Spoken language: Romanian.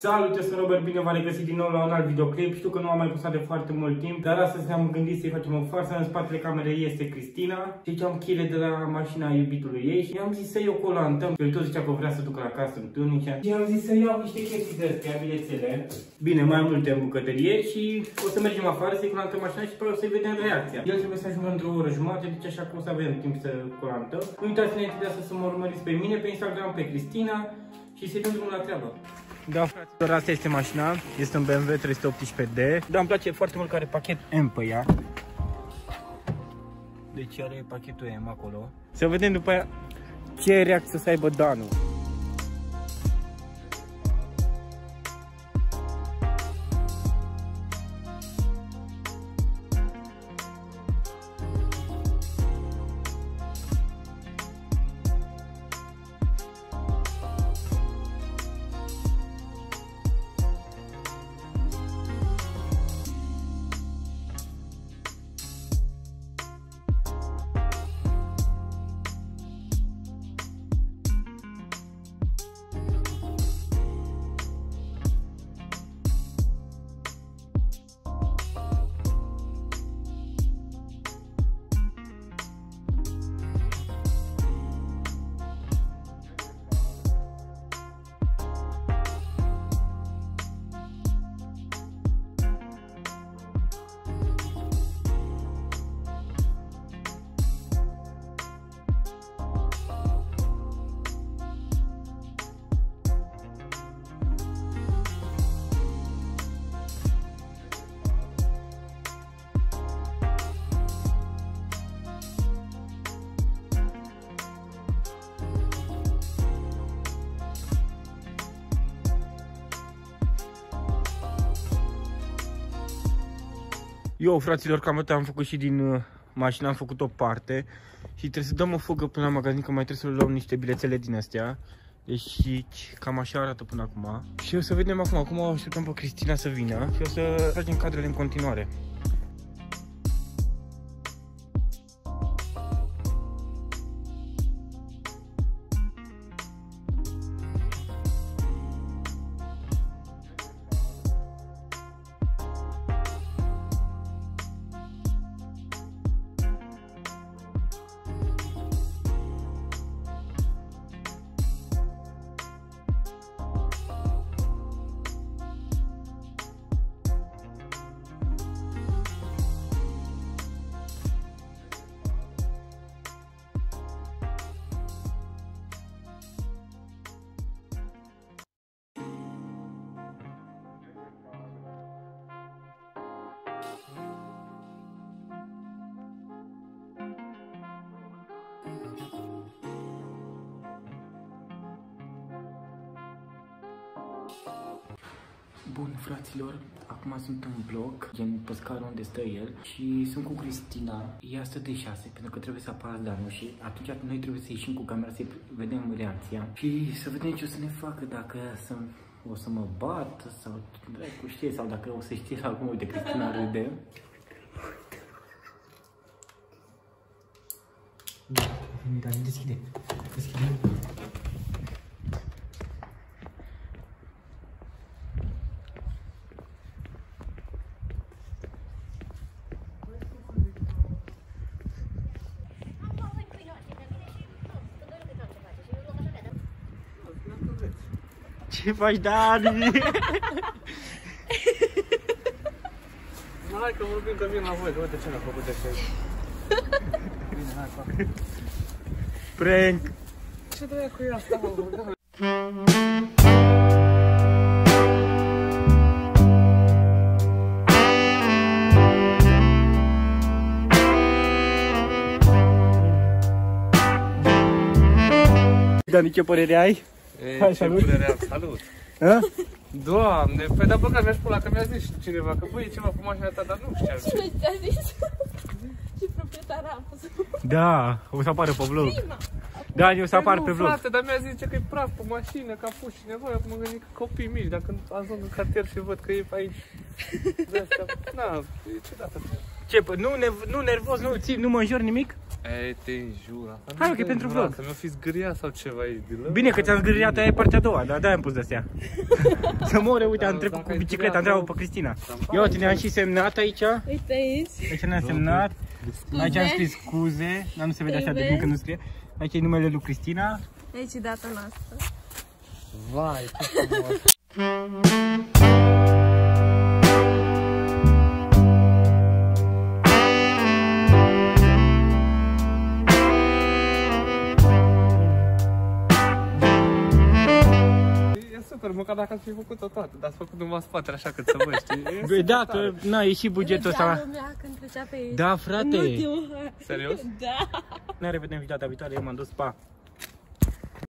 Salut, eu sunt Robert, bine v-am regăsit din nou la un alt videoclip. Știu că nu am mai postat de foarte mult timp, dar astăzi ne-am gândit să-i facem o farsă. În spatele camerei este Cristina și aici am cheile de la mașina iubitului ei și i-am zis să iei o colantă. El tot zicea că vrea să ducă la casă în tunice și i-am zis să iau niște chestii de astea, bilețele. Bine, mai multe în bucătărie și o să mergem afară să-i colantăm mașina și apoi o să-i vedem reacția. El trebuie să ajungă într-o oră jumătate, deci așa că o să avem timp să colantăm. Nu uitați înainte de asta să mă urmăriți pe mine, pe Instagram, pe Cristina și să-i dăm drumul la treabă. Da, fraților, asta este mașina, este un BMW 318D. Da, îmi place foarte mult că are pachet M pe ea. Deci are pachetul M acolo. Să vedem după aia ce reacție să aibă Danu. Eu, fraților, cam atât am făcut și din mașină, am făcut o parte și trebuie să dăm o fugă până la magazin, că mai trebuie să luăm niște bilețele din astea. Deci cam așa arată până acum. Și o să vedem acum o așteptăm pe Cristina să vină și o să tragem cadrele în continuare. Bun, fraților, acum sunt în bloc, gen pe scară unde stă el și sunt cu Cristina. Ea stă de 6 pentru că trebuie să apară Danu și atunci noi trebuie să ieșim cu camera să vedem reacția și să vedem ce o să ne facă, dacă o să mă bat sau dracu știe, sau dacă o să știe acum. Uite, Cristina râde. Da, deschide. Ce faci, Dani? Hai că vorbim că vin la voi, că uite ce ne-a făcut de așa. Bine, hai, fac. Prank! Ce dracu e asta, mă? Dani, ce părere ai? Hai, salut! Salut! A? Doamne, păi dar bă, că mi-aș pula, că mi-a zis cineva că băi, e ceva cu mașina ta, dar nu știam. Cine ți-a zis? Și proprietara a fost. Da, o să apară pe vlog. Dani, o să apară pe vlog. Frate, dar mi-a zis că e praf pe mașină, că a fost cineva, eu mă gândit că copii mici, dacă ajung în cartier și văd că e pe aici. De astea, na, e ciudat. Ce, nu nervos, nu mă înjuri nimic? Ei, te înjur. Hai, că e pentru vlog. Să mi-o fi zgâriat sau ceva. Bine că ți-am zgâriat, aia e partea a doua, dar de-aia am pus de-astea. Să mor, uite, am trecut cu bicicleta, am treabă pe Cristina. Ia uite, ne-am și semnat aici. Uite aici. Aici ne-am semnat. Aici am scris scuze, dar nu se vede așa de bine că nu scrie. Aici e numele lui Cristina. Aici e data noastră. Vai, ce frumos. Super, măcar dacă ați fi făcut-o toată, dar ați făcut numai spatele așa cât să vă știi. Băi, da, că n-a ieșit bugetul ăsta. Lumea când trecea pe aici. Da, frate. Serios? Da. Ne revedem data viitoare, eu m-am dus, pa.